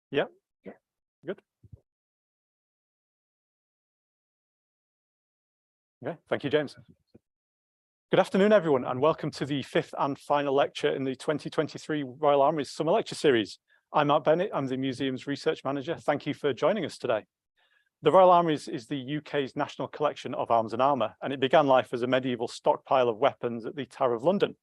Yeah, good. Okay, thank you, James. Good afternoon, everyone, and welcome to the fifth and final lecture in the 2023 Royal Army's Summer Lecture Series. I'm Mark Bennett, I'm the Museum's Research Manager. Thank you for joining us today. The Royal Army's is the UK's national collection of arms and armour, and it began life as a medieval stockpile of weapons at the Tower of London.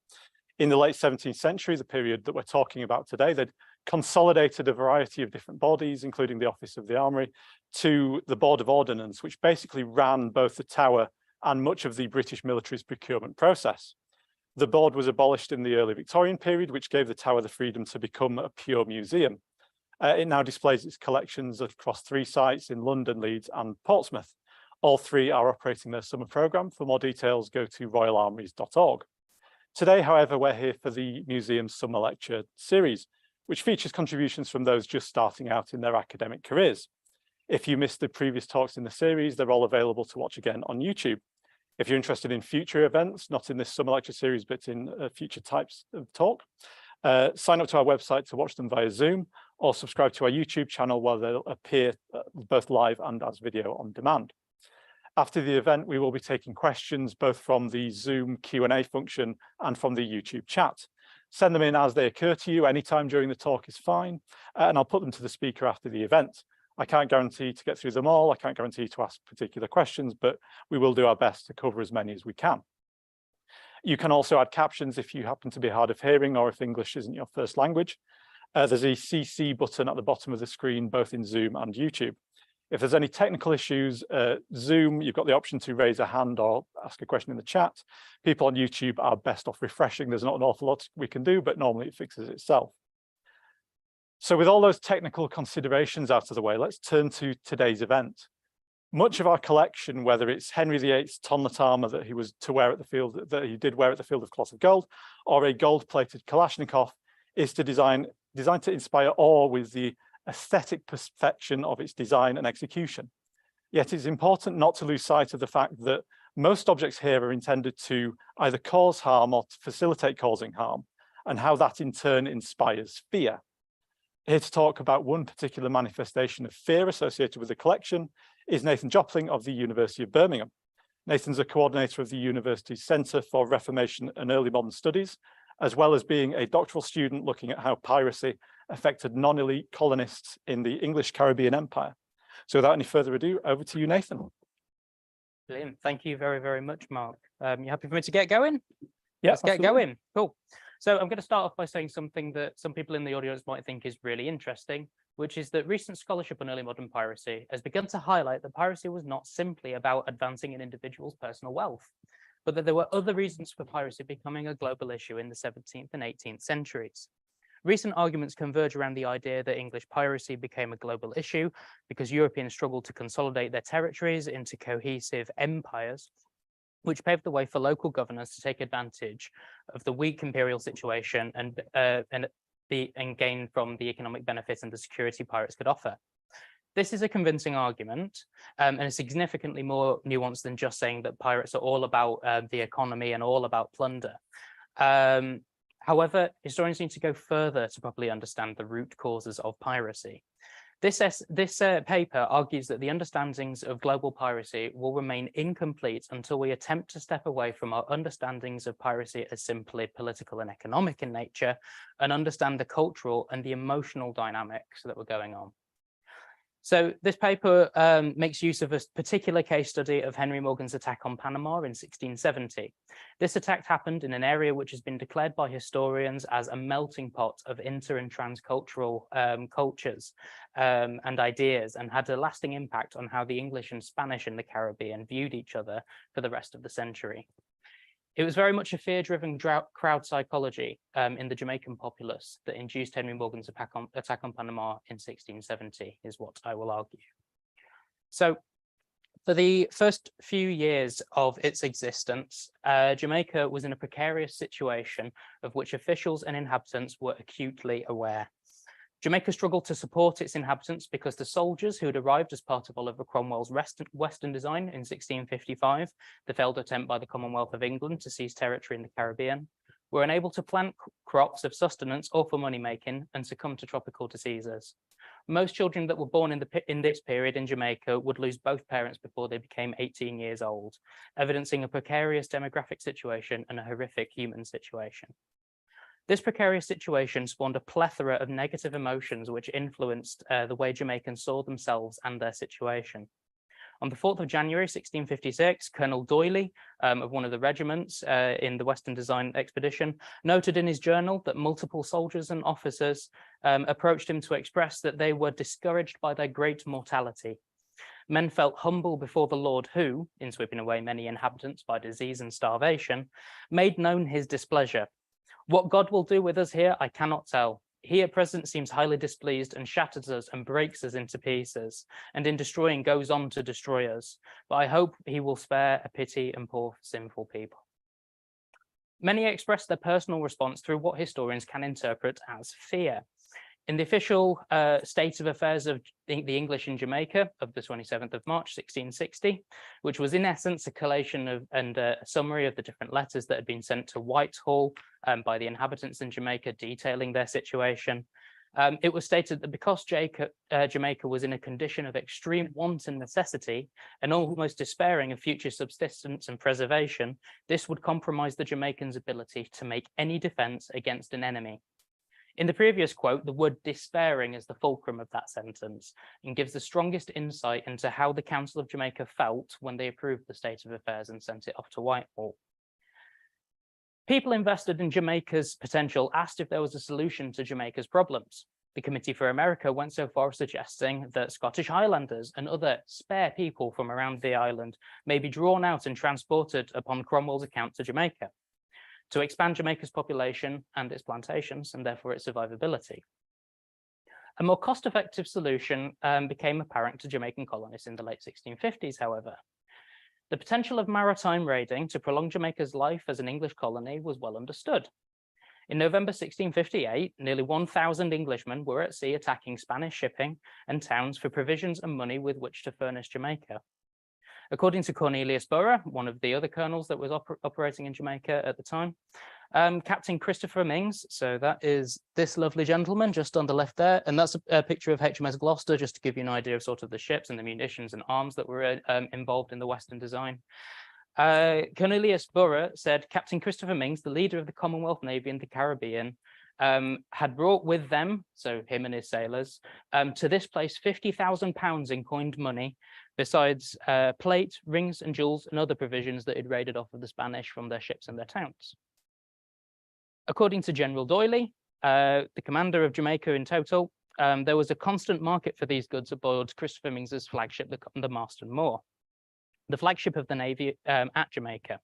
In the late 17th century, the period that we're talking about today, they'd consolidated a variety of different bodies, including the Office of the Armoury, to the Board of Ordnance, which basically ran both the Tower and much of the British military's procurement process. The board was abolished in the early Victorian period, which gave the Tower the freedom to become a pure museum. It now displays its collections across 3 sites in London, Leeds and Portsmouth. All 3 are operating their summer programme. For more details, go to royalarmies.org. Today, however, we're here for the museum's summer lecture series, which features contributions from those just starting out in their academic careers. If you missed the previous talks in the series, they're all available to watch again on YouTube. If you're interested in future events, not in this summer lecture series, but in future types of talk, sign up to our website to watch them via Zoom, or subscribe to our YouTube channel where they'll appear both live and as video on demand. After the event, we will be taking questions both from the Zoom Q&A function and from the YouTube chat. Send them in as they occur to you. Anytime during the talk is fine, and I'll put them to the speaker after the event. I can't guarantee to get through them all. I can't guarantee to ask particular questions, but we will do our best to cover as many as we can. You can also add captions if you happen to be hard of hearing or if English isn't your first language. There's a CC button at the bottom of the screen, both in Zoom and YouTube. If there's any technical issues, Zoom, you've got the option to raise a hand or ask a question in the chat. People on YouTube are best off refreshing. There's not an awful lot we can do, but normally it fixes itself. So with all those technical considerations out of the way, let's turn to today's event. Much of our collection, whether it's Henry VIII's tonlet armor that he was to wear at the field, that he did wear at the Field of Cloth of Gold, or a gold-plated Kalashnikov, is designed to inspire awe with the aesthetic perfection of its design and execution. Yet it's important not to lose sight of the fact that most objects here are intended to either cause harm or to facilitate causing harm, and how that in turn inspires fear. Here to talk about one particular manifestation of fear associated with the collection is Nathan Jopling of the University of Birmingham. Nathan's a coordinator of the university's Centre for Reformation and Early Modern Studies, as well as being a doctoral student looking at how piracy affected non-elite colonists in the English Caribbean Empire. So without any further ado, over to you, Nathan. Brilliant. Thank you very, very much, Mark. You happy for me to get going? Yeah, let's get going. Cool. So I'm going to start off by saying something that some people in the audience might think is really interesting, which is that recent scholarship on early modern piracy has begun to highlight that piracy was not simply about advancing an individual's personal wealth, but that there were other reasons for piracy becoming a global issue in the 17th and 18th centuries. Recent arguments converge around the idea that English piracy became a global issue because Europeans struggled to consolidate their territories into cohesive empires, which paved the way for local governors to take advantage of the weak imperial situation and gain from the economic benefits and the security pirates could offer. This is a convincing argument, and it's significantly more nuanced than just saying that pirates are all about the economy and all about plunder. However, historians need to go further to properly understand the root causes of piracy. This paper argues that the understandings of global piracy will remain incomplete until we attempt to step away from our understandings of piracy as simply political and economic in nature and understand the cultural and the emotional dynamics that were going on. So this paper makes use of a particular case study of Henry Morgan's attack on Panama in 1670. This attack happened in an area which has been declared by historians as a melting pot of inter and transcultural cultures and ideas, and had a lasting impact on how the English and Spanish in the Caribbean viewed each other for the rest of the century. It was very much a fear-driven crowd psychology in the Jamaican populace that induced Henry Morgan's attack on Panama in 1670, is what I will argue. So for the first few years of its existence, Jamaica was in a precarious situation of which officials and inhabitants were acutely aware. Jamaica struggled to support its inhabitants because the soldiers who had arrived as part of Oliver Cromwell's Western Design in 1655, the failed attempt by the Commonwealth of England to seize territory in the Caribbean, were unable to plant crops of sustenance or for money making and succumb to tropical diseases. Most children that were born in this period in Jamaica would lose both parents before they became 18 years old, evidencing a precarious demographic situation and a horrific human situation. This precarious situation spawned a plethora of negative emotions which influenced the way Jamaicans saw themselves and their situation. On the 4th of January, 1656, Colonel Doyley of one of the regiments in the Western Design Expedition noted in his journal that multiple soldiers and officers approached him to express that they were discouraged by their great mortality. Men felt humble before the Lord who, in sweeping away many inhabitants by disease and starvation, made known his displeasure. What God will do with us here, I cannot tell. He at present seems highly displeased and shatters us and breaks us into pieces, and in destroying goes on to destroy us. But I hope he will spare a pity and poor sinful people. Many express their personal response through what historians can interpret as fear. In the official state of affairs of the English in Jamaica of the 27th of March, 1660, which was in essence a collation of and a summary of the different letters that had been sent to Whitehall by the inhabitants in Jamaica detailing their situation, it was stated that because Jamaica was in a condition of extreme want and necessity and almost despairing of future subsistence and preservation, this would compromise the Jamaicans' ability to make any defense against an enemy. In the previous quote, the word despairing is the fulcrum of that sentence and gives the strongest insight into how the Council of Jamaica felt when they approved the state of affairs and sent it off to Whitehall. People invested in Jamaica's potential asked if there was a solution to Jamaica's problems. The Committee for America went so far as suggesting that Scottish Highlanders and other spare people from around the island may be drawn out and transported upon Cromwell's account to Jamaica, to expand Jamaica's population and its plantations, and therefore its survivability. A more cost-effective solution became apparent to Jamaican colonists in the late 1650s, however. The potential of maritime raiding to prolong Jamaica's life as an English colony was well understood. In November 1658, nearly 1,000 Englishmen were at sea attacking Spanish shipping and towns for provisions and money with which to furnish Jamaica. According to Cornelius Burgh, one of the other colonels that was operating in Jamaica at the time, Captain Christopher Mings, so that is this lovely gentleman just on the left there, and that's a picture of HMS Gloucester, just to give you an idea of sort of the ships and the munitions and arms that were involved in the Western design. Cornelius Burgh said, Captain Christopher Mings, the leader of the Commonwealth Navy in the Caribbean, had brought with them, so him and his sailors, to this place £50,000 in coined money, besides plate, rings and jewels and other provisions that had raided off of the Spanish from their ships and their towns. According to General Doyley, the commander of Jamaica in total, there was a constant market for these goods aboard Christopher Mings's flagship, the Marston Moor, the flagship of the Navy at Jamaica,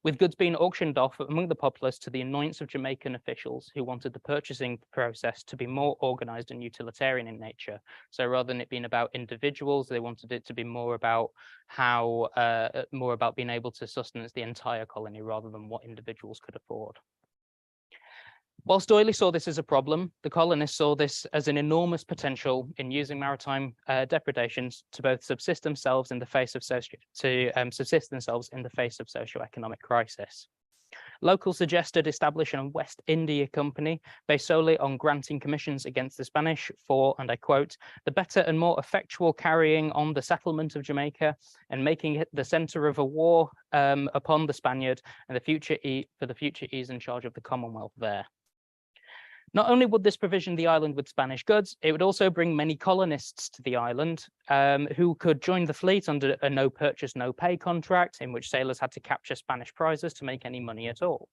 with goods being auctioned off among the populace to the annoyance of Jamaican officials who wanted the purchasing process to be more organized and utilitarian in nature. So rather than it being about individuals, they wanted it to be more about how, more about being able to sustenance the entire colony rather than what individuals could afford. Whilst Doyley saw this as a problem, the colonists saw this as an enormous potential in using maritime depredations to both subsist themselves in the face of socio-economic crisis. Locals suggested establishing a West India Company based solely on granting commissions against the Spanish for, and I quote, the better and more effectual carrying on the settlement of Jamaica and making it the center of a war upon the Spaniard and for the future ease and charge of the Commonwealth there. Not only would this provision the island with Spanish goods, it would also bring many colonists to the island who could join the fleet under a no purchase, no pay contract in which sailors had to capture Spanish prizes to make any money at all.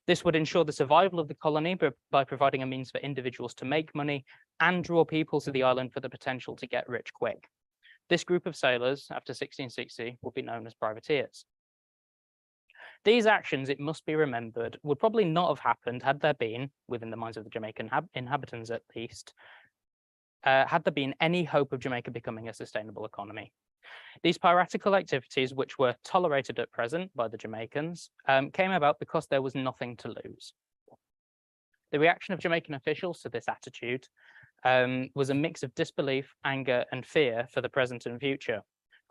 This would ensure the survival of the colony by providing a means for individuals to make money and draw people to the island for the potential to get rich quick. This group of sailors, after 1660, would be known as privateers. These actions, it must be remembered, would probably not have happened had there been, within the minds of the Jamaican inhabitants at least, had there been any hope of Jamaica becoming a sustainable economy. These piratical activities, which were tolerated at present by the Jamaicans, came about because there was nothing to lose. The reaction of Jamaican officials to this attitude was a mix of disbelief, anger, and fear for the present and future.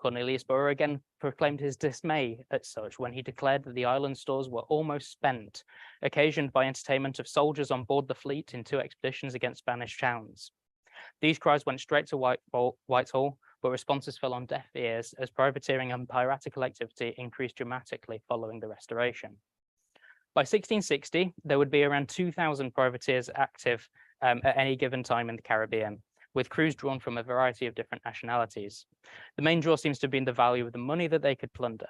Cornelius Burr again proclaimed his dismay at such when he declared that the island stores were almost spent, occasioned by entertainment of soldiers on board the fleet in 2 expeditions against Spanish towns. These cries went straight to Whitehall, but responses fell on deaf ears as privateering and piratical activity increased dramatically following the Restoration. By 1660, there would be around 2,000 privateers active at any given time in the Caribbean, with crews drawn from a variety of different nationalities. The main draw seems to have been the value of the money that they could plunder.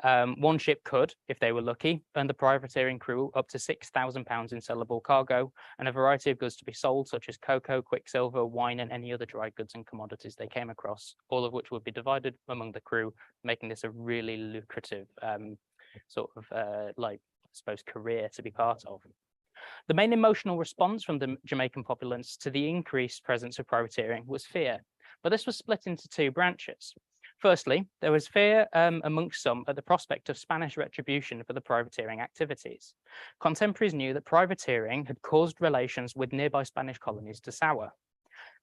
One ship could, if they were lucky, earn the privateering crew up to £6,000 in sellable cargo and a variety of goods to be sold, such as cocoa, quicksilver, wine, and any other dry goods and commodities they came across, all of which would be divided among the crew, making this a really lucrative career to be part of. The main emotional response from the Jamaican populace to the increased presence of privateering was fear, but this was split into 2 branches. Firstly, there was fear amongst some at the prospect of Spanish retribution for the privateering activities. Contemporaries knew that privateering had caused relations with nearby Spanish colonies to sour.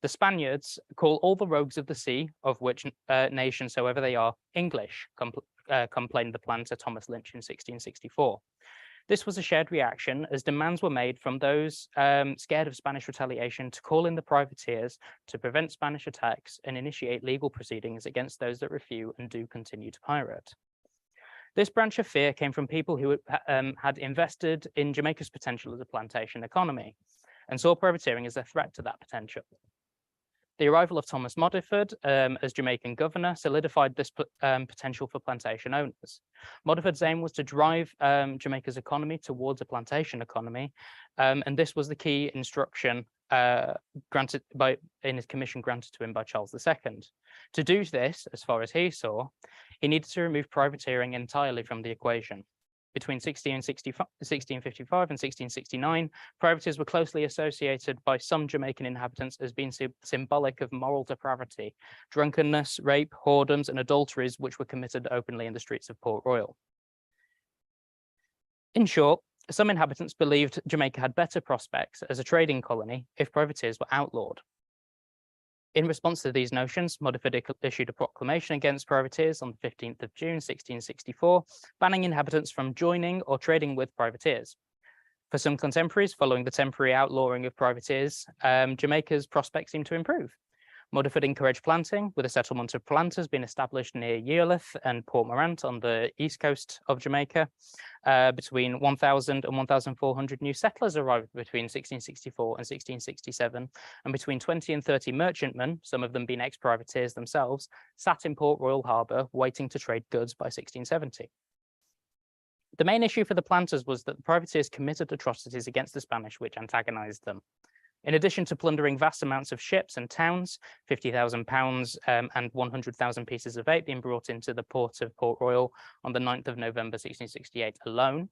The Spaniards call all the rogues of the sea, of which nation soever they are, English, complained the planter Thomas Lynch in 1664. This was a shared reaction as demands were made from those scared of Spanish retaliation to call in the privateers to prevent Spanish attacks and initiate legal proceedings against those that refuse and do continue to pirate. This branch of fear came from people who had invested in Jamaica's potential as a plantation economy and saw privateering as a threat to that potential. The arrival of Thomas Modiford as Jamaican governor solidified this potential for plantation owners. Modiford's aim was to drive Jamaica's economy towards a plantation economy, and this was the key instruction granted in his commission granted to him by Charles II. To do this, as far as he saw, he needed to remove privateering entirely from the equation. Between 1655 and 1669, privateers were closely associated by some Jamaican inhabitants as being symbolic of moral depravity, drunkenness, rape, whoredoms, and adulteries which were committed openly in the streets of Port Royal. In short, some inhabitants believed Jamaica had better prospects as a trading colony if privateers were outlawed. In response to these notions, Modiford issued a proclamation against privateers on the 15th of June, 1664, banning inhabitants from joining or trading with privateers. For some contemporaries, following the temporary outlawing of privateers, Jamaica's prospects seemed to improve. Modiford encouraged planting, with a settlement of planters being established near Yearlith and Port Morant on the east coast of Jamaica. Between 1,000 and 1,400 new settlers arrived between 1664 and 1667, and between 20 and 30 merchantmen, some of them being ex-privateers themselves, sat in Port Royal Harbour waiting to trade goods by 1670. The main issue for the planters was that the privateers committed atrocities against the Spanish which antagonized them. In addition to plundering vast amounts of ships and towns, £50,000 and 100,000 pieces of eight being brought into the port of Port Royal on the 9th of November 1668 alone,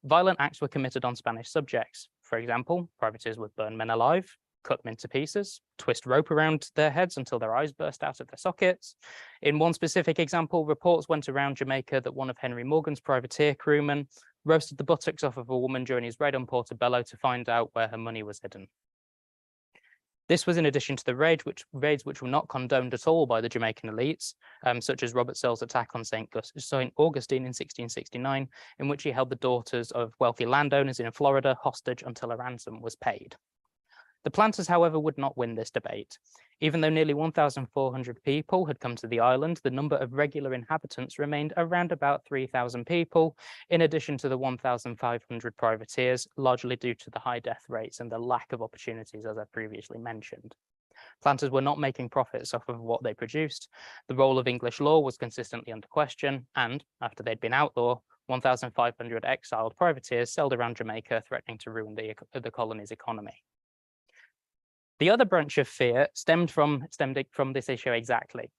violent acts were committed on Spanish subjects. For example, privateers would burn men alive, cut them into pieces, twist rope around their heads until their eyes burst out of their sockets. In one specific example, reports went around Jamaica that one of Henry Morgan's privateer crewmen roasted the buttocks off of a woman during his raid on Portobello to find out where her money was hidden. This was in addition to the raids which were not condoned at all by the Jamaican elites, such as Robert Searle's attack on St. Augustine in 1669, in which he held the daughters of wealthy landowners in Florida hostage until a ransom was paid. The planters, however, would not win this debate. Even though nearly 1,400 people had come to the island, the number of regular inhabitants remained around about 3,000 people, in addition to the 1,500 privateers, largely due to the high death rates and the lack of opportunities, as I previously mentioned. Planters were not making profits off of what they produced. The role of English law was consistently under question, and after they'd been outlawed, 1,500 exiled privateers sailed around Jamaica, threatening to ruin the colony's economy. The other branch of fear stemmed from this issue exactly,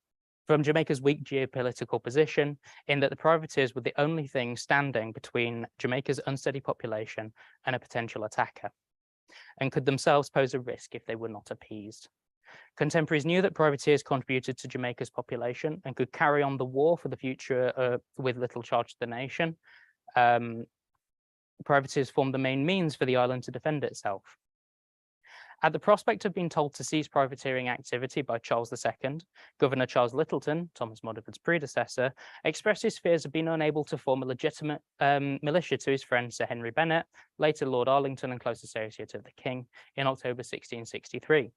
from Jamaica's weak geopolitical position, in that the privateers were the only thing standing between Jamaica's unsteady population and a potential attacker, and could themselves pose a risk if they were not appeased. Contemporaries knew that privateers contributed to Jamaica's population and could carry on the war for the future with little charge to the nation. Privateers formed the main means for the island to defend itself. At the prospect of being told to cease privateering activity by Charles II, Governor Charles Littleton, Thomas Modiford's predecessor, expressed his fears of being unable to form a legitimate militia to his friend Sir Henry Bennet, later Lord Arlington and close associate of the King, in October 1663.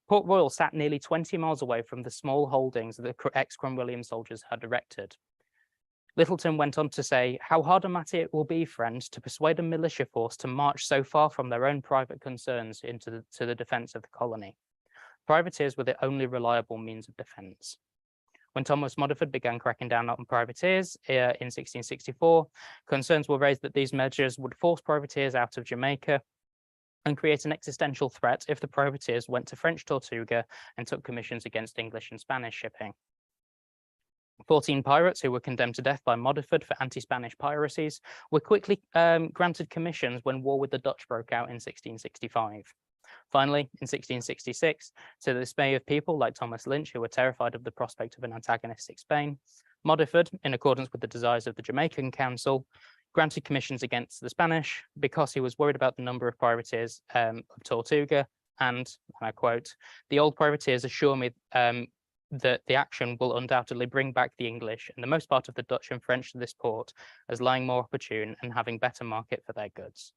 Port Royal sat nearly 20 miles away from the small holdings that the ex-Cromwellian soldiers had erected. Littleton went on to say, "How hard a matter it will be, friend, to persuade a militia force to march so far from their own private concerns into the defence of the colony. Privateers were the only reliable means of defence." When Thomas Modiford began cracking down on privateers in 1664, concerns were raised that these measures would force privateers out of Jamaica and create an existential threat if the privateers went to French Tortuga and took commissions against English and Spanish shipping. 14 pirates who were condemned to death by Modiford for anti-Spanish piracies were quickly granted commissions when war with the Dutch broke out in 1665. Finally, in 1666, to the dismay of people like Thomas Lynch, who were terrified of the prospect of an antagonistic Spain, Modiford, in accordance with the desires of the Jamaican Council, granted commissions against the Spanish because he was worried about the number of privateers of Tortuga, and I quote, "The old privateers assure me that the action will undoubtedly bring back the English and the most part of the Dutch and French to this port as lying more opportune and having better market for their goods.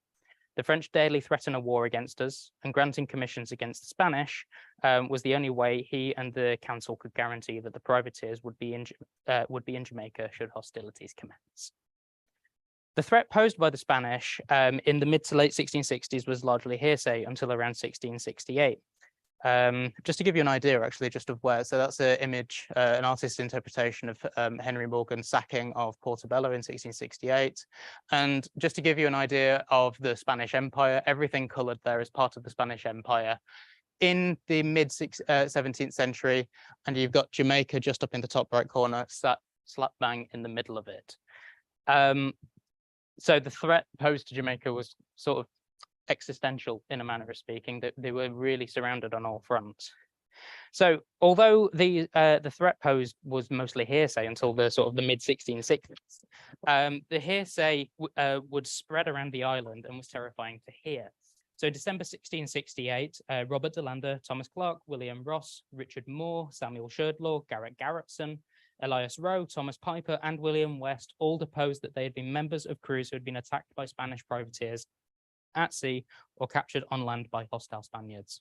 The French daily threaten a war against us, and granting commissions against the Spanish was the only way he and the council could guarantee that the privateers would be in Jamaica should hostilities commence." The threat posed by the Spanish in the mid to late 1660s was largely hearsay until around 1668. Just to give you an idea, actually, just of where, so that's an image, an artist's interpretation of Henry Morgan's sacking of Portobello in 1668. And just to give you an idea of the Spanish Empire, everything coloured there is part of the Spanish Empire in the mid 17th century, and you've got Jamaica just up in the top right corner, sat slap bang in the middle of it. So the threat posed to Jamaica was sort of existential in a manner of speaking, that they were really surrounded on all fronts. So although the threat posed was mostly hearsay until the sort of the mid 1660s, the hearsay would spread around the island and was terrifying to hear. So December 1668, Robert DeLander, Thomas Clark, William Ross, Richard Moore, Samuel Sherdlaw, Garrett Garretson, Elias Rowe, Thomas Piper, and William West all deposed that they had been members of crews who had been attacked by Spanish privateers at sea or captured on land by hostile Spaniards.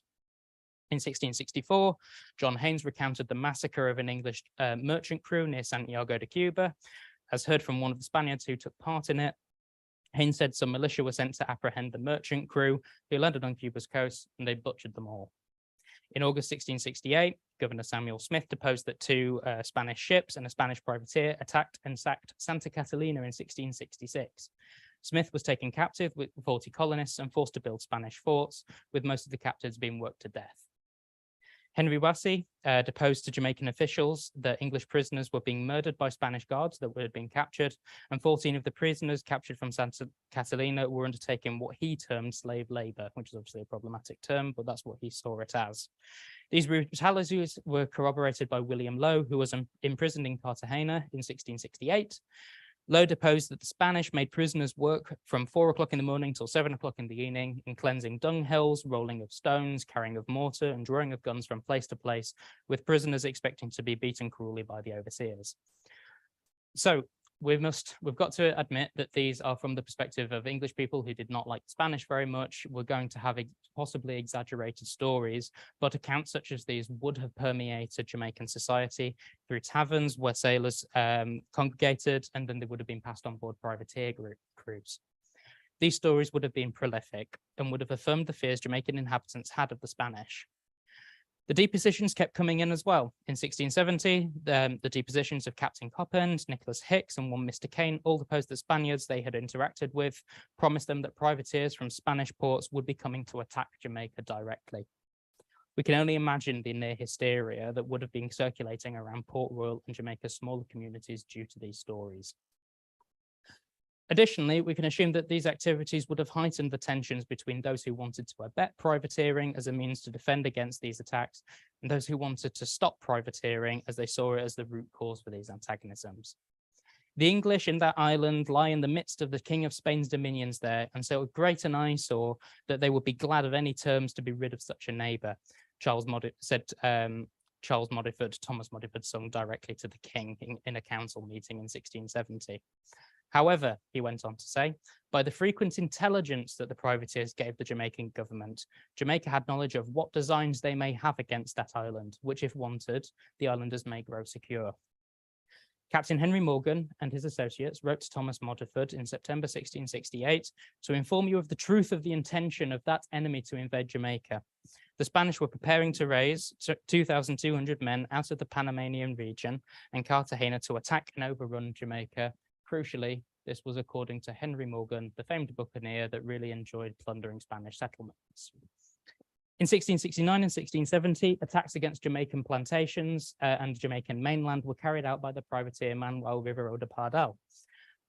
In 1664, John Haynes recounted the massacre of an English merchant crew near Santiago de Cuba. As heard from one of the Spaniards who took part in it, Haynes said some militia were sent to apprehend the merchant crew who landed on Cuba's coast, and they butchered them all. In August 1668, Governor Samuel Smith deposed that two Spanish ships and a Spanish privateer attacked and sacked Santa Catalina in 1666. Smith was taken captive with 40 colonists and forced to build Spanish forts, with most of the captives being worked to death. Henry Wassey deposed to Jamaican officials that English prisoners were being murdered by Spanish guards that had been captured, and 14 of the prisoners captured from Santa Catalina were undertaking what he termed slave labor, which is obviously a problematic term, but that's what he saw it as. These brutalities were corroborated by William Lowe, who was imprisoned in Cartagena in 1668. Lowe deposed that the Spanish made prisoners work from 4 o'clock in the morning till 7 o'clock in the evening in cleansing dunghills, rolling of stones, carrying of mortar, and drawing of guns from place to place, with prisoners expecting to be beaten cruelly by the overseers. So we've got to admit that these are from the perspective of English people who did not like Spanish very much. We're going to have possibly exaggerated stories, but accounts such as these would have permeated Jamaican society through taverns where sailors congregated, and then they would have been passed on board privateer crews. These stories would have been prolific and would have affirmed the fears Jamaican inhabitants had of the Spanish. The depositions kept coming in as well. In 1670, the depositions of Captain Coppens, Nicholas Hicks, and one Mr. Kane all deposed that Spaniards they had interacted with promised them that privateers from Spanish ports would be coming to attack Jamaica directly. We can only imagine the near hysteria that would have been circulating around Port Royal and Jamaica's smaller communities due to these stories. Additionally, we can assume that these activities would have heightened the tensions between those who wanted to abet privateering as a means to defend against these attacks and those who wanted to stop privateering as they saw it as the root cause for these antagonisms. The English in that island lie in the midst of the King of Spain's dominions there, and so a great an eyesore that they would be glad of any terms to be rid of such a neighbour, Charles Modiford, Thomas Modiford sung directly to the king in a council meeting in 1670. However, he went on to say, by the frequent intelligence that the privateers gave the Jamaican government, Jamaica had knowledge of what designs they may have against that island, which if wanted, the islanders may grow secure. Captain Henry Morgan and his associates wrote to Thomas Modiford in September 1668 to inform you of the truth of the intention of that enemy to invade Jamaica. The Spanish were preparing to raise 2,200 men out of the Panamanian region and Cartagena to attack and overrun Jamaica. Crucially, this was according to Henry Morgan, the famed buccaneer that really enjoyed plundering Spanish settlements. In 1669 and 1670, attacks against Jamaican plantations and Jamaican mainland were carried out by the privateer Manuel Rivero de Pardal.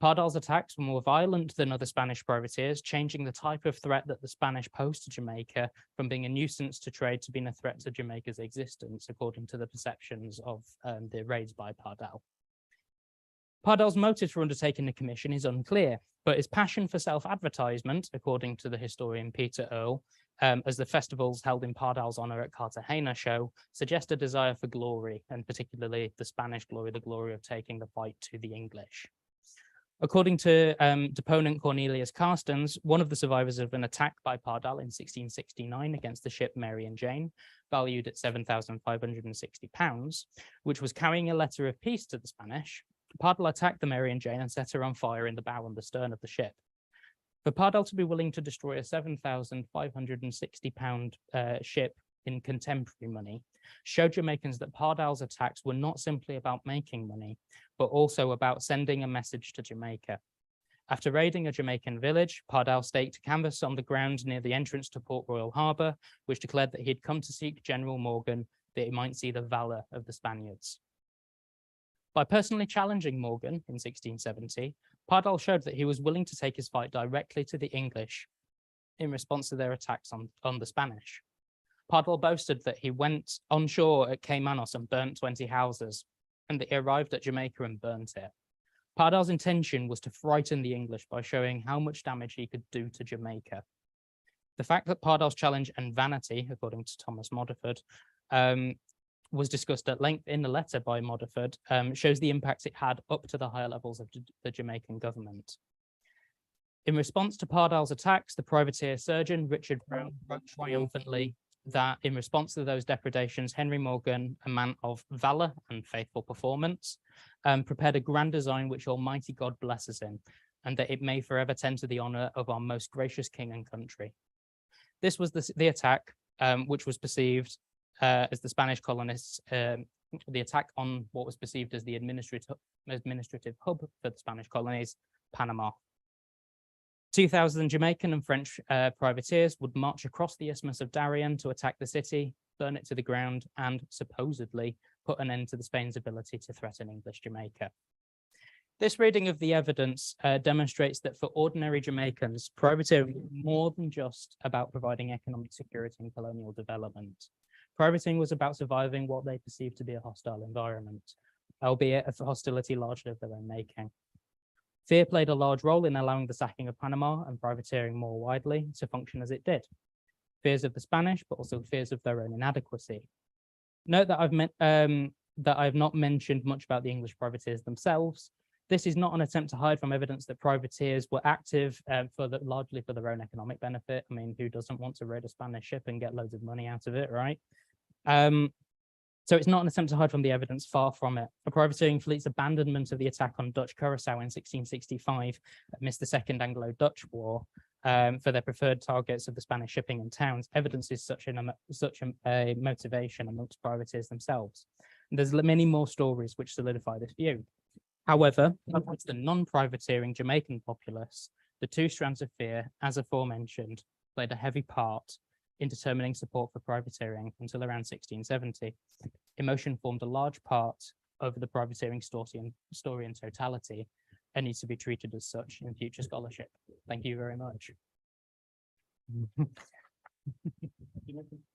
Pardal's attacks were more violent than other Spanish privateers, changing the type of threat that the Spanish posed to Jamaica from being a nuisance to trade to being a threat to Jamaica's existence, according to the perceptions of the raids by Pardal. Pardal's motive for undertaking the commission is unclear, but his passion for self-advertisement, according to the historian Peter Earle, as the festivals held in Pardal's honor at Cartagena show, suggest a desire for glory, and particularly the Spanish glory, the glory of taking the fight to the English. According to deponent Cornelius Carstens, one of the survivors of an attack by Pardal in 1669 against the ship Mary and Jane, valued at £7,560, which was carrying a letter of peace to the Spanish, Pardal attacked the Mary and Jane and set her on fire in the bow and the stern of the ship. For Pardal to be willing to destroy a £7,560 ship in contemporary money showed Jamaicans that Pardal's attacks were not simply about making money, but also about sending a message to Jamaica. After raiding a Jamaican village, Pardal staked a canvas on the ground near the entrance to Port Royal Harbour, which declared that he had come to seek General Morgan, that he might see the valour of the Spaniards. By personally challenging Morgan in 1670, Pardal showed that he was willing to take his fight directly to the English in response to their attacks on the Spanish. Pardal boasted that he went on shore at Caymanos and burnt 20 houses, and that he arrived at Jamaica and burnt it. Pardal's intention was to frighten the English by showing how much damage he could do to Jamaica. The fact that Pardal's challenge and vanity, according to Thomas Modiford, was discussed at length in the letter by Modiford, shows the impact it had up to the higher levels of the Jamaican government. In response to Pardal's attacks, the privateer surgeon Richard Brown wrote triumphantly that in response to those depredations, Henry Morgan, a man of valour and faithful performance, prepared a grand design which Almighty God blesses him, and that it may forever tend to the honour of our most gracious king and country. This was the attack which was perceived as the Spanish colonists, the attack on what was perceived as the administrative hub for the Spanish colonies, Panama. 2,000 Jamaican and French privateers would march across the Isthmus of Darien to attack the city, burn it to the ground, and supposedly put an end to Spain's ability to threaten English Jamaica. This reading of the evidence demonstrates that for ordinary Jamaicans, privateering was more than just about providing economic security and colonial development. Privateering was about surviving what they perceived to be a hostile environment, albeit a hostility largely of their own making. Fear played a large role in allowing the sacking of Panama and privateering more widely to function as it did. Fears of the Spanish, but also fears of their own inadequacy. Note that I've not mentioned much about the English privateers themselves. This is not an attempt to hide from evidence that privateers were active largely for their own economic benefit. I mean, who doesn't want to raid a Spanish ship and get loads of money out of it, right? So it's not an attempt to hide from the evidence, far from it. A privateering fleet's abandonment of the attack on Dutch Curaçao in 1665 amidst the Second Anglo-Dutch War for their preferred targets of the Spanish shipping and towns evidences such a motivation amongst privateers themselves. And there's many more stories which solidify this view. However, amongst the non-privateering Jamaican populace, the two strands of fear, as aforementioned, played a heavy part in determining support for privateering until around 1670. Emotion formed a large part of the privateering story in totality and needs to be treated as such in future scholarship. Thank you very much.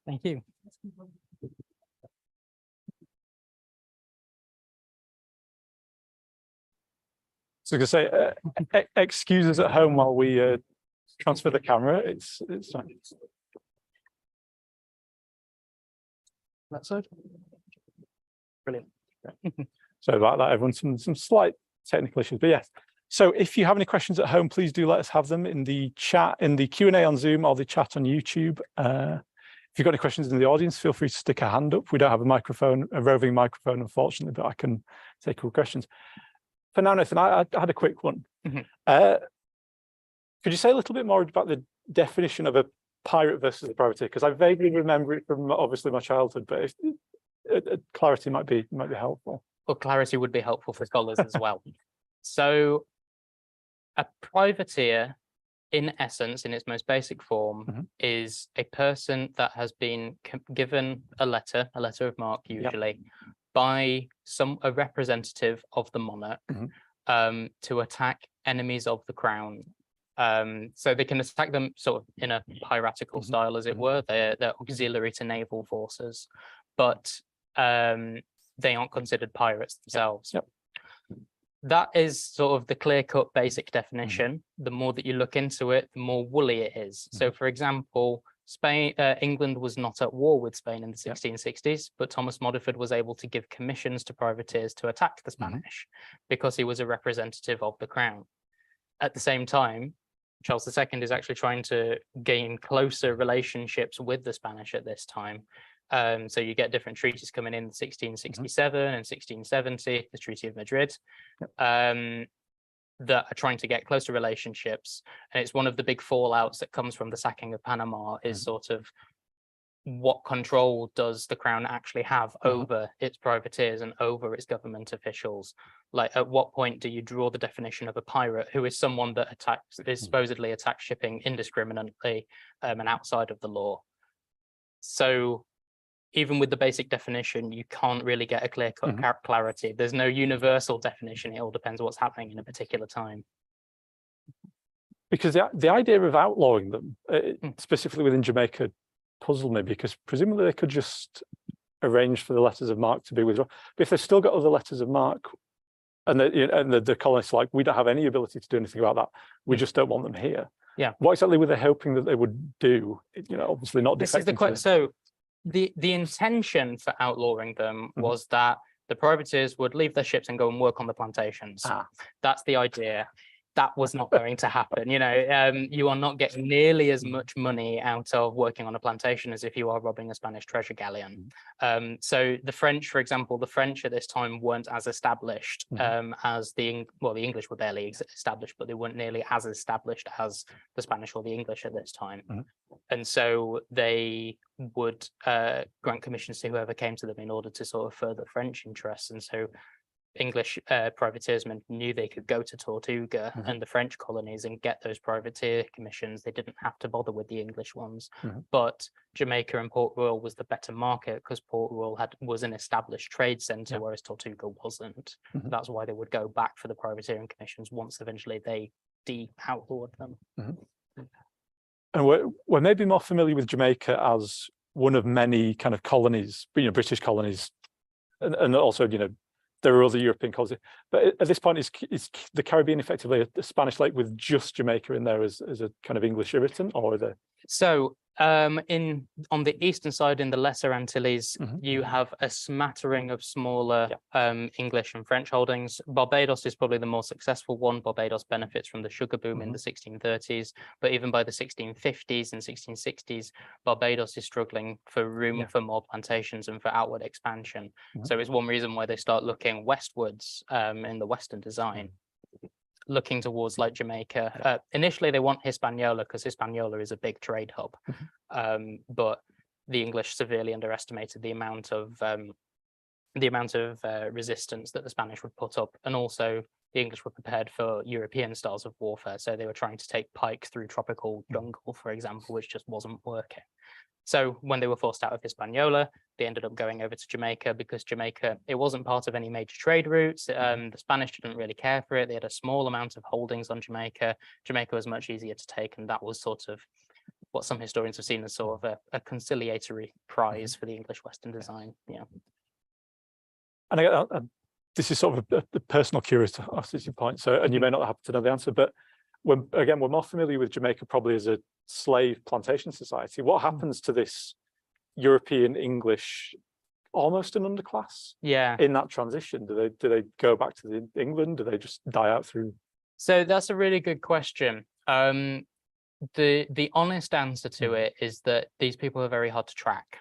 Thank you. So I was going to say, excuse us at home while we transfer the camera. It's fine. That side. Brilliant. So about that, everyone, some slight technical issues, but yes. So if you have any questions at home, please do let us have them in the chat, in the Q&A on Zoom or the chat on YouTube. If you've got any questions in the audience, feel free to stick a hand up. We don't have a microphone, a roving microphone, unfortunately, but I can take all questions. For now, Nathan, I had a quick one. Could you say a little bit more about the definition of a pirate versus a privateer? Because I vaguely remember it from obviously my childhood, but clarity might be helpful. Well, clarity would be helpful for scholars as well. So a privateer, in essence, in its most basic form, is a person that has been given a letter of marque, usually, by a representative of the monarch to attack enemies of the crown. So they can attack them sort of in a piratical style, as it were. They're auxiliary to naval forces, but they aren't considered pirates themselves. That is sort of the clear-cut basic definition. The more that you look into it, the more woolly it is. So, for example, England was not at war with Spain in the 1660s, but Thomas Modiford was able to give commissions to privateers to attack the Spanish because he was a representative of the crown. At the same time, Charles II is actually trying to gain closer relationships with the Spanish at this time. So you get different treaties coming in 1667 and 1670, the Treaty of Madrid, that are trying to get closer relationships. And it's one of the big fallouts that comes from the sacking of Panama is sort of what control does the crown actually have over its privateers and over its government officials? Like, at what point do you draw the definition of a pirate, who is someone that supposedly attacks shipping indiscriminately and outside of the law? So even with the basic definition, you can't really get a clear-cut clarity. There's no universal definition. It all depends on what's happening in a particular time. Because the idea of outlawing them, specifically within Jamaica, puzzled me, because presumably they could just arrange for the letters of marque to be withdrawn. But if they've still got other letters of marque, and the colonists are like, we don't have any ability to do anything about that, we just don't want them here. What exactly were they hoping that they would do? Obviously not. This is the question. So the intention for outlawing them was that the privateers would leave their ships and go and work on the plantations. That's the idea. That was not going to happen. You are not getting nearly as much money out of working on a plantation as if you are robbing a Spanish treasure galleon. So the French, for example, the French at this time weren't as established as the English were barely established, but they weren't nearly as established as the Spanish or the English at this time. And so they would grant commissions to whoever came to them in order to sort of further French interests. And so English privateersmen knew they could go to Tortuga and the French colonies and get those privateer commissions. They didn't have to bother with the English ones. But Jamaica and Port Royal was the better market because Port Royal was an established trade centre, whereas Tortuga wasn't. That's why they would go back for the privateering commissions once eventually they outlawed them. And we're maybe more familiar with Jamaica as one of many kind of colonies, British colonies, and also, there are other European colonies. But at this point, is the Caribbean effectively a Spanish lake with just Jamaica in there as a kind of English irritant, or are there? So on the eastern side, in the Lesser Antilles, you have a smattering of smaller English and French holdings. Barbados is probably the more successful one. Barbados benefits from the sugar boom in the 1630s, but even by the 1650s and 1660s, Barbados is struggling for room for more plantations and for outward expansion. So it's one reason why they start looking westwards in the Western design, looking towards like Jamaica. Initially, they want Hispaniola because Hispaniola is a big trade hub, but the English severely underestimated the amount of resistance that the Spanish would put up, and also the English were prepared for European styles of warfare. So they were trying to take pike through tropical jungle, for example, which just wasn't working. So when they were forced out of Hispaniola, they ended up going over to Jamaica because Jamaica, it wasn't part of any major trade routes. The Spanish didn't really care for it. They had a small amount of holdings on Jamaica. Jamaica was much easier to take, and that was sort of what some historians have seen as sort of a conciliatory prize for the English Western design. And this is sort of a personal curiosity point. So, and you may not happen to know the answer, but we're more familiar with Jamaica probably as a slave plantation society. What happens to this European English, almost an underclass? Yeah. In that transition, do they go back to England? Do they just die out through? So that's a really good question. The honest answer to it is that these people are very hard to track.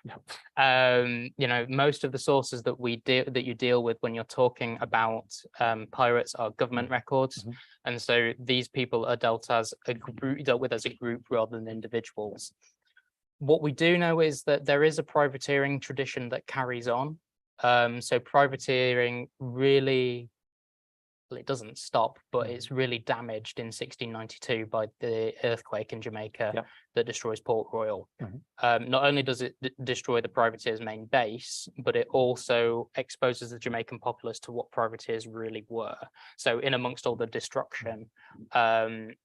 You know, most of the sources that you deal with when you're talking about pirates are government records, and so these people are dealt with as a group rather than individuals. What we do know is that there is a privateering tradition that carries on. So privateering really, well, it doesn't stop, but it's really damaged in 1692 by the earthquake in Jamaica that destroys Port Royal. Not only does it destroy the privateers' main base, but it also exposes the Jamaican populace to what privateers really were. So in amongst all the destruction,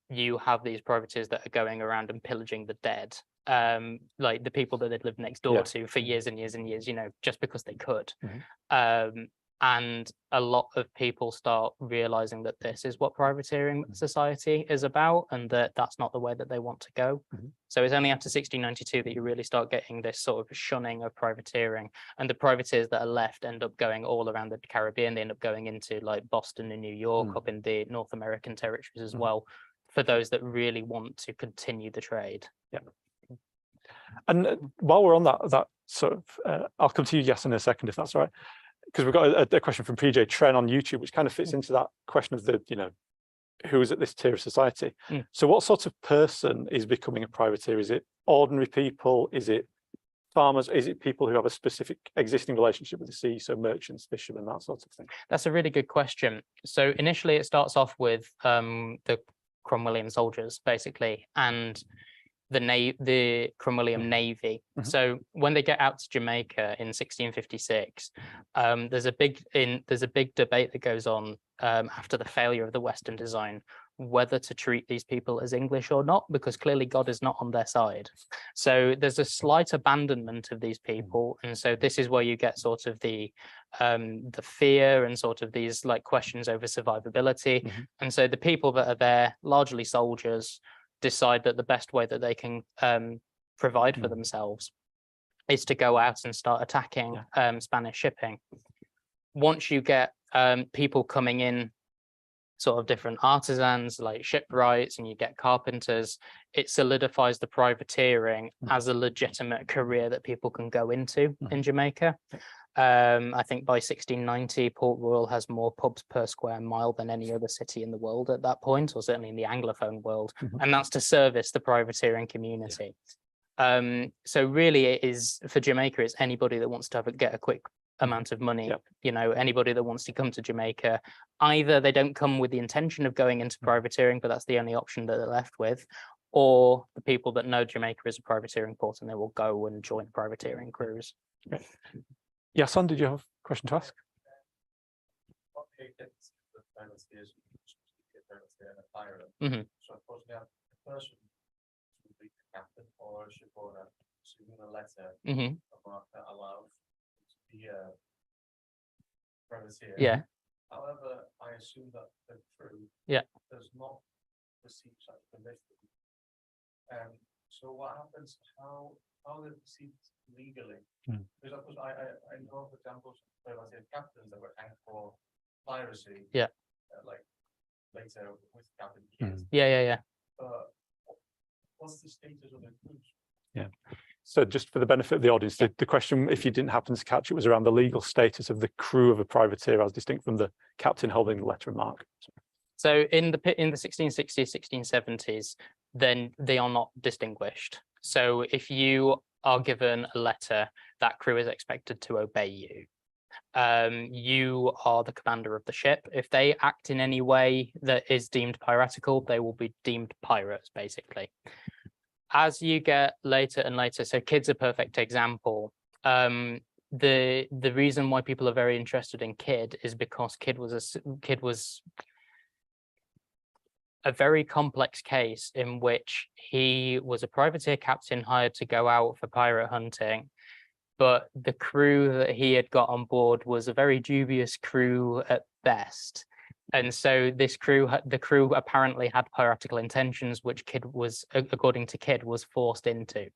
you have these privateers that are going around and pillaging the dead, like the people that they'd lived next door to for years and years and years, you know, just because they could. And a lot of people start realizing that this is what privateering society is about, and that that's not the way that they want to go. So it's only after 1692 that you really start getting this sort of shunning of privateering, and the privateers that are left end up going all around the Caribbean. They end up going into like Boston and New York, up in the North American territories as well, for those that really want to continue the trade. And while we're on that sort of, I'll come to you, Yes, in a second, if that's all right, because we've got a question from PJ Tren on YouTube, which kind of fits into that question of the, you know, who is at this tier of society. So what sort of person is becoming a privateer? Is it ordinary people? Is it farmers? Is it people who have a specific existing relationship with the sea? So merchants, fishermen, that sort of thing. That's a really good question. So initially it starts off with the Cromwellian soldiers, basically, and the Cromwellian Navy. So when they get out to Jamaica in 1656, there's a big debate that goes on after the failure of the Western design, whether to treat these people as English or not, because clearly God is not on their side. So there's a slight abandonment of these people, and so this is where you get sort of the fear and sort of these like questions over survivability. And so the people that are there, largely soldiers, decide that the best way that they can provide for themselves is to go out and start attacking Spanish shipping. Once you get people coming in, sort of different artisans like shipwrights, and you get carpenters, it solidifies the privateering as a legitimate career that people can go into in Jamaica. I think by 1690, Port Royal has more pubs per square mile than any other city in the world at that point, or certainly in the Anglophone world, and that's to service the privateering community. So really it is, for Jamaica, it's anybody that wants to get a quick amount of money. You know, anybody that wants to come to Jamaica, either they don't come with the intention of going into privateering, but that's the only option that they're left with, or the people that know Jamaica is a privateering port and they will go and join privateering crews. Yeah, Son, did you have a question to ask? So of course we have the person to be the captain or a shipowner receiving a letter that allows to be a privateer. However, I assume that the crew does not receive such permission. So what happens? How they receive legally? Because of course I know of examples of privateer captains that were hanged for piracy. Like later with Captain Kidd. But what's the status of the crews? So just for the benefit of the audience, the question, if you didn't happen to catch it, was around the legal status of the crew of a privateer as distinct from the captain holding the letter of marque. So in the 1660s, 1670s, then they are not distinguished. So if you are given a letter, that crew is expected to obey you. You are the commander of the ship. If they act in any way that is deemed piratical, they will be deemed pirates, basically. As you get later and later, so Kidd's a perfect example. The reason why people are very interested in Kidd is because Kidd was a very complex case in which he was a privateer captain hired to go out for pirate hunting, but the crew that he had got on board was a very dubious crew at best. And so this the crew apparently had piratical intentions, which Kidd was, according to Kidd, was forced into.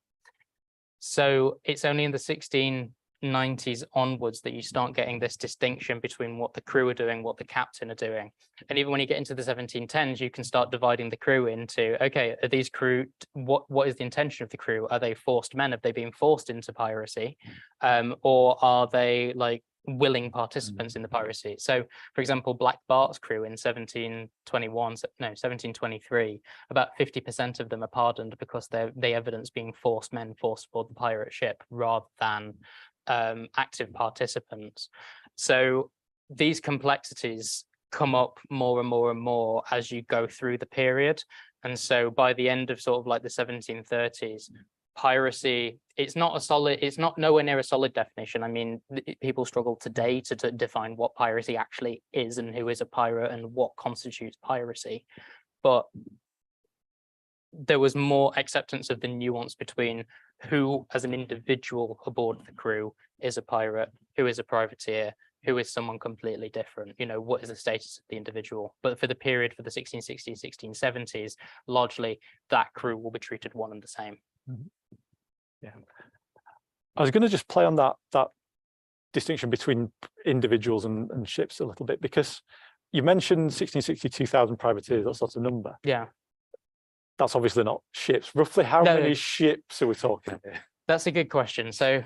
So it's only in the 1690s onwards that you start getting this distinction between what the crew are doing, what the captain are doing. And even when you get into the 1710s, you can start dividing the crew into, okay, are these crew, what is the intention of the crew? Are they forced men? Have they been forced into piracy? Or are they like willing participants in the piracy? So, for example, Black Bart's crew in 1723, about 50% of them are pardoned because they evidence being forced men forced aboard the pirate ship rather than active participants. So these complexities come up more and more and more as you go through the period. And so by the end of sort of like the 1730s, piracy, it's not nowhere near a solid definition. I mean, people struggle today to define what piracy actually is and who is a pirate and what constitutes piracy. But there was more acceptance of the nuance between who, as an individual aboard the crew, is a pirate, who is a privateer, who is someone completely different. You know, what is the status of the individual? But for the period, for the 1660s, 1670s, largely that crew will be treated one and the same. Yeah, I was going to just play on that distinction between individuals and ships a little bit, because you mentioned 1662,000 privateers, that sort of number. Yeah. That's obviously not ships. Roughly how many ships are we talking here? That's a good question. So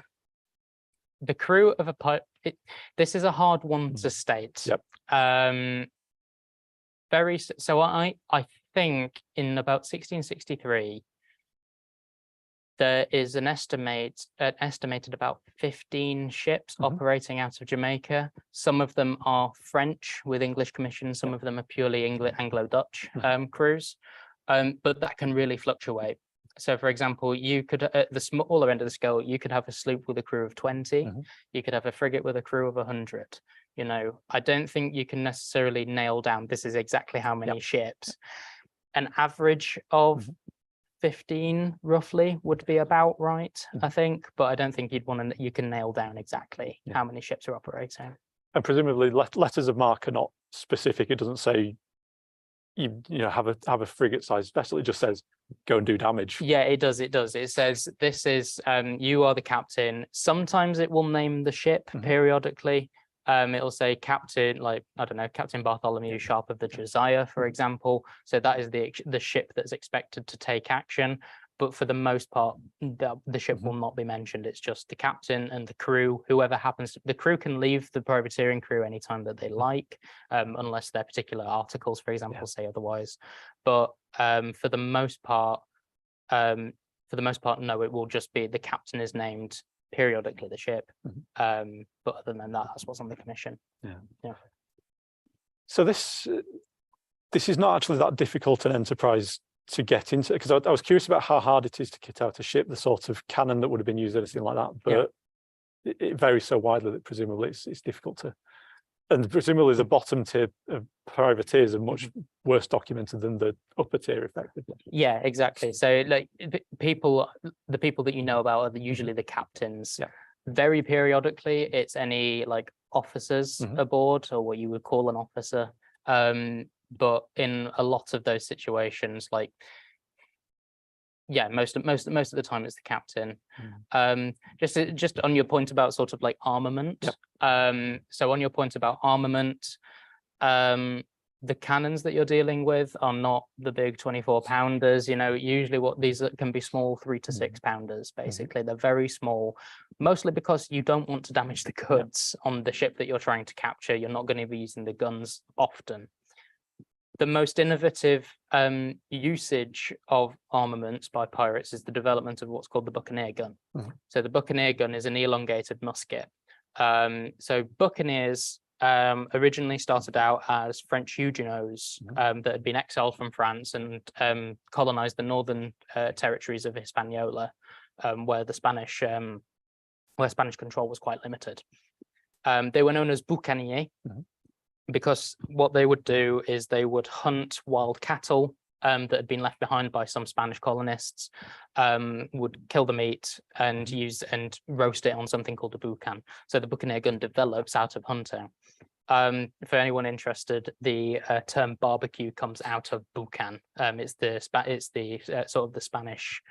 the crew of a pirate, this is a hard one to state. Yep. So I think in about 1663, there is an estimated about 15 ships operating out of Jamaica. Some of them are French with English commissions. Some of them are purely Anglo-Dutch crews, but that can really fluctuate. So, for example, you could, at the smaller end of the scale, you could have a sloop with a crew of 20. You could have a frigate with a crew of 100. You know, I don't think you can necessarily nail down this is exactly how many ships. An average of 15 roughly would be about right, I think, but I don't think you can nail down exactly how many ships are operating. And presumably letters of marque are not specific. It doesn't say you know have a frigate sized vessel. It just says go and do damage. Yeah, it does. It says this is you are the captain. Sometimes it will name the ship periodically. It'll say captain, like, I don't know, Captain Bartholomew Sharp of the Josiah, for example. So that is the ship that's expected to take action. But for the most part, the ship will not be mentioned. It's just the captain and the crew, whoever happens to, the crew can leave the privateering crew anytime that they like, unless their particular articles, for example, say otherwise. But for the most part, no, it will just be the captain is named periodically the ship, but other than that, that's what's on the commission. So this is not actually that difficult an enterprise to get into, because I was curious about how hard it is to kit out a ship, the sort of cannon that would have been used, anything like that, but it varies so widely that presumably it's difficult to, and presumably the bottom tier of privateers are much worse documented than the upper tier, effectively. Yeah, exactly. So like the people that you know about are usually the captains. Very periodically, it's any like officers aboard, or what you would call an officer. But in a lot of those situations, like most of the time it's the captain. Just on your point about sort of like armament. So on your point about armament, the cannons that you're dealing with are not the big 24-pounders. You know, usually what these can be small 3 to 6 pounders. Basically, they're very small, mostly because you don't want to damage the goods on the ship that you're trying to capture. You're not going to be using the guns often. The most innovative usage of armaments by pirates is the development of what's called the buccaneer gun. So the buccaneer gun is an elongated musket. So buccaneers originally started out as French Huguenots that had been exiled from France and colonized the northern territories of Hispaniola, where Spanish control was quite limited. They were known as bucaniers, because what they would do is they would hunt wild cattle that had been left behind by some Spanish colonists, would kill the meat and use and roast it on something called a boucan. So the buccaneer gun develops out of hunting. For anyone interested, the term barbecue comes out of bucan. It's the sort of the Spanish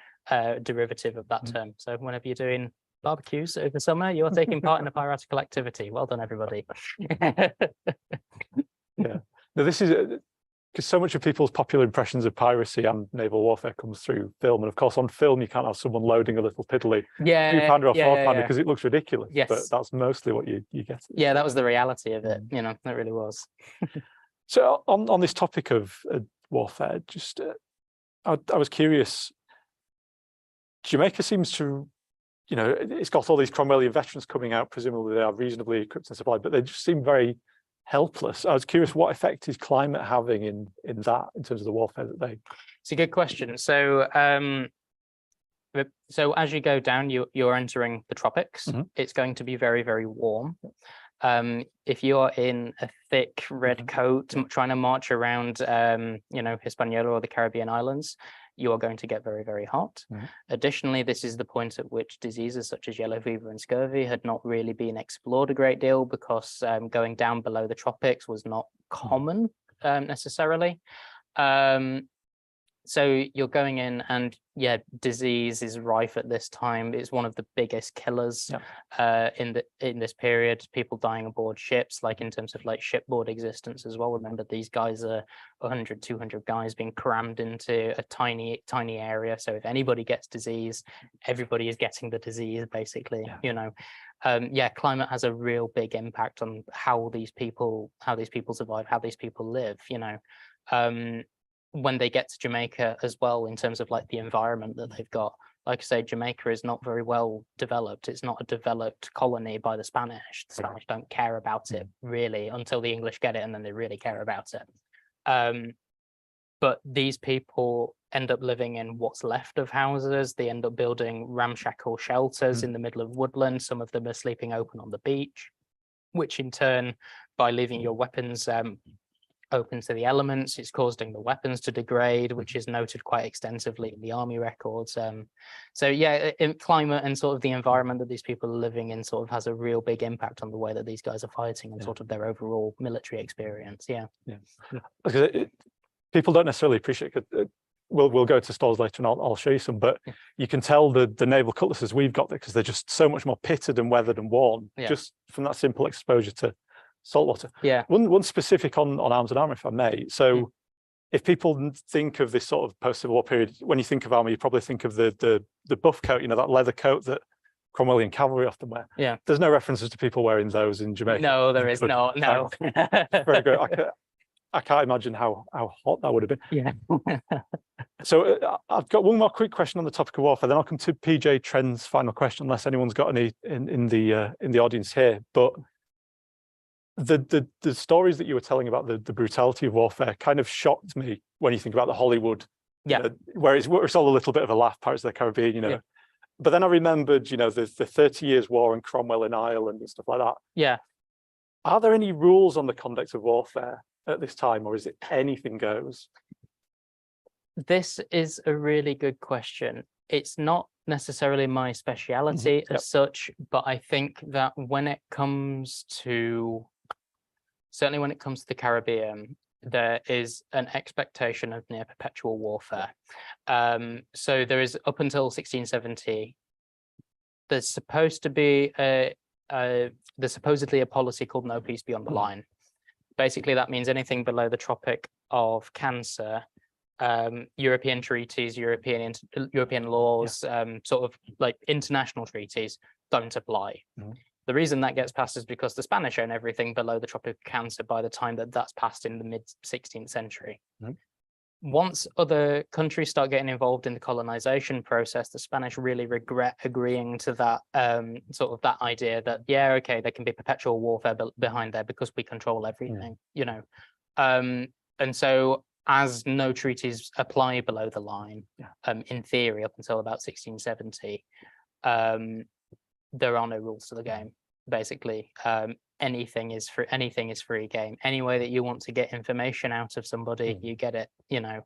derivative of that term. So whenever you're doing barbecues over summer, you're taking part in a piratical activity. Well done, everybody. Yeah. Now, this is because so much of people's popular impressions of piracy and naval warfare comes through film, and of course on film you can't have someone loading a little piddly 2-pounder or 4-pounder because it looks ridiculous. Yes. But that's mostly what you get. Yeah, that was the reality of it. You know, that really was. So on this topic of warfare, just I was curious. Jamaica seems to, you know, it's got all these Cromwellian veterans coming out. Presumably they are reasonably equipped and supplied, but they just seem very helpless. I was curious, what effect is climate having in that, in terms of the warfare that they? It's a good question. So so as you go down, you're entering the tropics. It's going to be very, very warm. If you're in a thick red coat trying to march around, you know, Hispaniola or the Caribbean islands, you are going to get very, very hot. Additionally, this is the point at which diseases such as yellow fever and scurvy had not really been explored a great deal, because going down below the tropics was not common necessarily. So you're going in, and yeah, disease is rife at this time. It's one of the biggest killers in this period. People dying aboard ships, like in terms of like shipboard existence as well. Remember, these guys are 100, 200 guys being crammed into a tiny area. So if anybody gets disease, everybody is getting the disease, basically. You know, climate has a real big impact on how these people survive, how these people live. You know. When they get to Jamaica as well, in terms of like the environment that they've got, like I say, Jamaica is not very well developed. It's not a developed colony by the Spanish. The Spanish don't care about it really until the English get it, and then they really care about it. But these people end up living in what's left of houses. They end up building ramshackle shelters in the middle of woodland. Some of them are sleeping open on the beach, which in turn, by leaving your weapons open to the elements, it's causing the weapons to degrade, which is noted quite extensively in the army records. So yeah, climate and sort of the environment that these people are living in sort of has a real big impact on the way that these guys are fighting and sort of their overall military experience. Because people don't necessarily appreciate it. We'll go to stores later and I'll show you some, but you can tell the naval cutlasses we've got there because they're just so much more pitted and weathered and worn, just from that simple exposure to saltwater. One specific on arms and armor, if I may. So if people think of this sort of post-Civil War period, when you think of armor, you probably think of the buff coat, you know, that leather coat that Cromwellian cavalry often wear. There's no references to people wearing those in Jamaica. No, there is not. No. Very good. I can't imagine how hot that would have been. So I've got one more quick question on the topic of warfare, then I'll come to PJ Trent's final question, unless anyone's got any in the audience here. But the stories that you were telling about the brutality of warfare kind of shocked me when you think about the Hollywood, where it's all a little bit of a laugh, Pirates of the Caribbean, you know. But then I remembered, you know, the 30 Years' War and Cromwell in Ireland and stuff like that. Are there any rules on the conduct of warfare at this time, or is it anything goes? This is a really good question. It's not necessarily my speciality as such, but I think that when it comes to, certainly when it comes to the Caribbean, there is an expectation of near perpetual warfare. So there is, up until 1670, there's supposed to be there's supposedly a policy called no peace beyond the line. Basically, that means anything below the Tropic of Cancer, European treaties, European laws, sort of like international treaties don't apply. The reason that gets passed is because the Spanish own everything below the Tropic of Cancer by the time that that's passed in the mid-16th century. Once other countries start getting involved in the colonization process, the Spanish really regret agreeing to that sort of that idea that, yeah, okay, there can be perpetual warfare behind there because we control everything, you know. And so as no treaties apply below the line, in theory, up until about 1670, there are no rules to the game, basically. Anything is free game. Any way that you want to get information out of somebody, you get it, you know.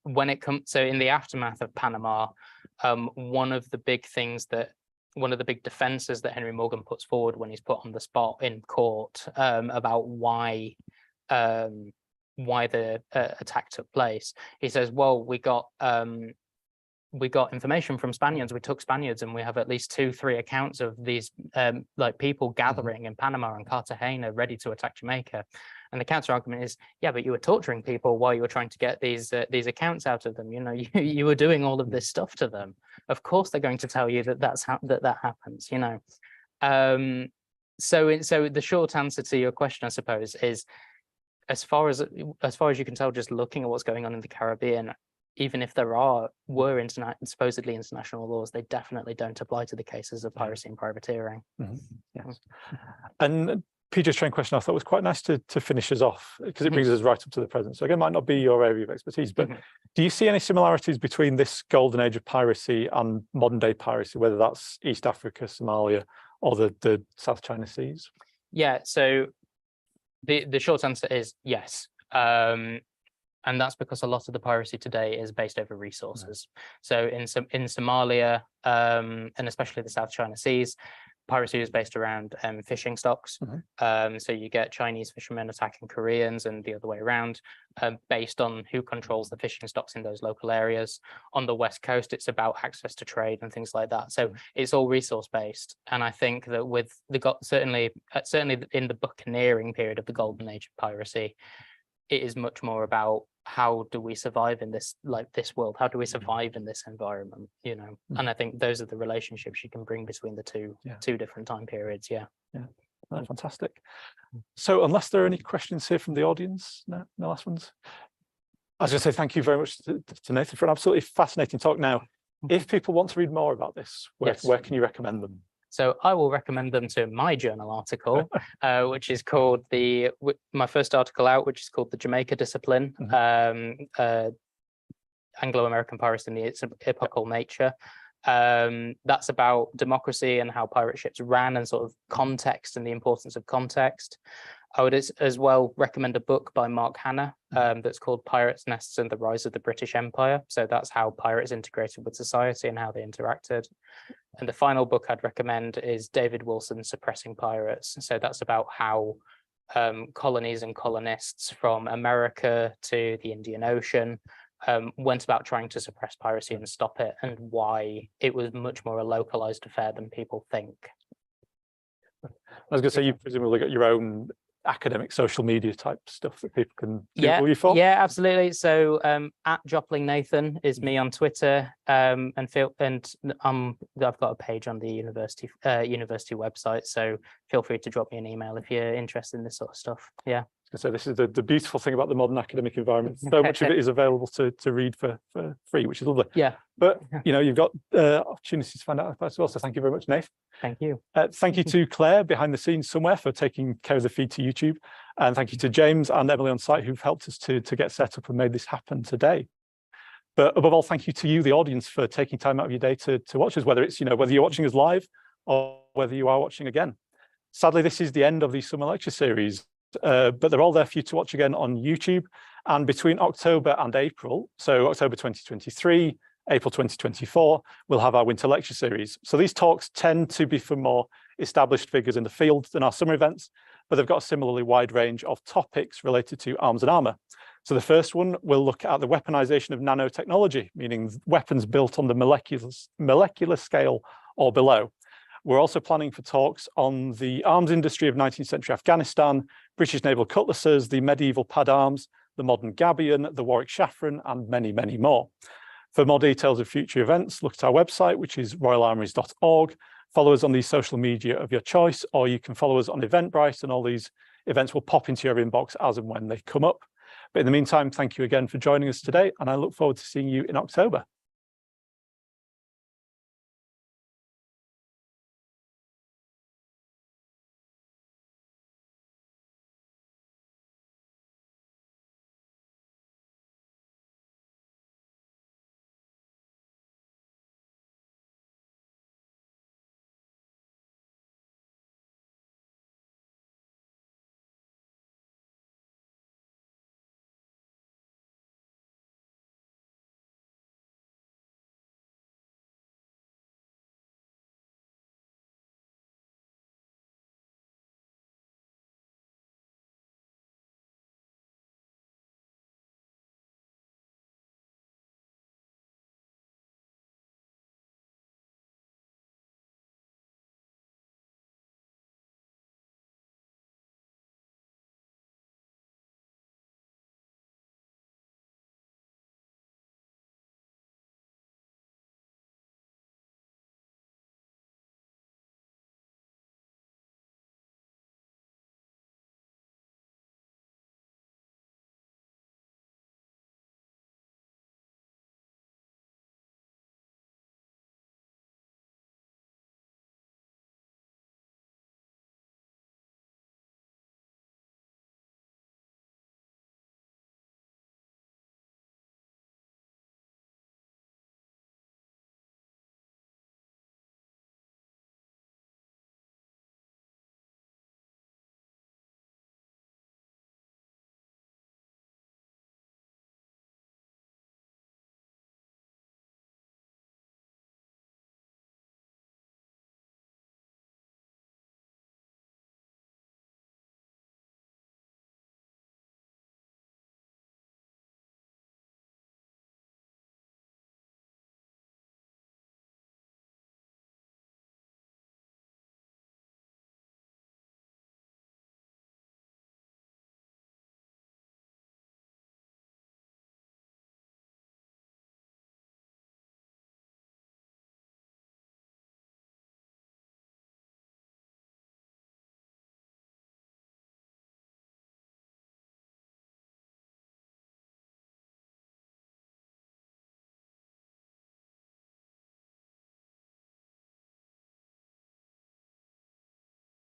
When it comes, so in the aftermath of Panama, one of the big things that one of the big defenses that Henry Morgan puts forward when he's put on the spot in court about why the attack took place. He says, well, we got information from Spaniards. We took Spaniards, and we have at least 2-3 accounts of these like people gathering in Panama and Cartagena ready to attack Jamaica. And the counter argument is, yeah, but you were torturing people while you were trying to get these accounts out of them. You know, you were doing all of this stuff to them. Of course, they're going to tell you that that happens. You know, so the short answer to your question, I suppose, is as far as you can tell, just looking at what's going on in the Caribbean, even if there were supposedly international laws, they definitely don't apply to the cases of piracy and privateering. Yes. And PJ's train question I thought was quite nice to finish us off, because it brings us right up to the present. So again, might not be your area of expertise, but do you see any similarities between this golden age of piracy and modern day piracy, whether that's East Africa, Somalia, or the South China Seas? Yeah, so the short answer is yes. And that's because a lot of the piracy today is based over resources. So in Somalia, and especially the South China Seas, piracy is based around fishing stocks. So you get Chinese fishermen attacking Koreans and the other way around, based on who controls the fishing stocks in those local areas. On the West Coast, it's about access to trade and things like that. So it's all resource based. And I think that with certainly in the buccaneering period of the golden age of piracy, it is much more about how do we survive in this world? How do we survive in this environment? You know, and I think those are the relationships you can bring between the two different time periods. Yeah. Oh, fantastic. So unless there are any questions here from the audience, no last ones. I was going to say thank you very much to Nathan for an absolutely fascinating talk. Now, if people want to read more about this, where can you recommend them? So I will recommend them to my journal article, which is called my first article out, which is called The Jamaica Discipline, Anglo-American Piracy and its Epochal Nature. That's about democracy and how pirate ships ran and sort of context and the importance of context. I would as well recommend a book by Mark Hanna that's called Pirates, Nests and the Rise of the British Empire. So that's how pirates integrated with society and how they interacted. And the final book I'd recommend is David Wilson's Suppressing Pirates. So that's about how colonies and colonists from America to the Indian Ocean went about trying to suppress piracy and stop it, and why it was much more a localized affair than people think. I was going to say, you presumably got your own academic social media type stuff that people can Google you for? Yeah, absolutely. So at Jopling Nathan is me on Twitter, and I've got a page on the university website. So feel free to drop me an email if you're interested in this sort of stuff. Yeah. So this is the beautiful thing about the modern academic environment. So much of it is available to read for free, which is lovely. Yeah. But you know, you've got opportunities to find out about it as well. So thank you very much, Nath. Thank you. Thank you to Claire behind the scenes somewhere for taking care of the feed to YouTube. And thank you to James and Emily on site who've helped us to get set up and made this happen today. But above all, thank you to you, the audience, for taking time out of your day to watch us, whether it's, you know, whether you're watching us live or whether you are watching again. Sadly, this is the end of the summer lecture series. But they're all there for you to watch again on YouTube. And between October and April, so October 2023, April 2024, we'll have our winter lecture series. So these talks tend to be for more established figures in the field than our summer events, but they've got a similarly wide range of topics related to arms and armor. So the first one, we'll look at the weaponization of nanotechnology, meaning weapons built on the molecular scale or below. We're also planning for talks on the arms industry of 19th century Afghanistan, British naval cutlasses, the medieval pad arms, the modern gabion, the Warwick Shafran, and many, many more. For more details of future events, look at our website, which is royalarmories.org. Follow us on the social media of your choice, or you can follow us on Eventbrite, and all these events will pop into your inbox as and when they come up. But in the meantime, thank you again for joining us today, and I look forward to seeing you in October.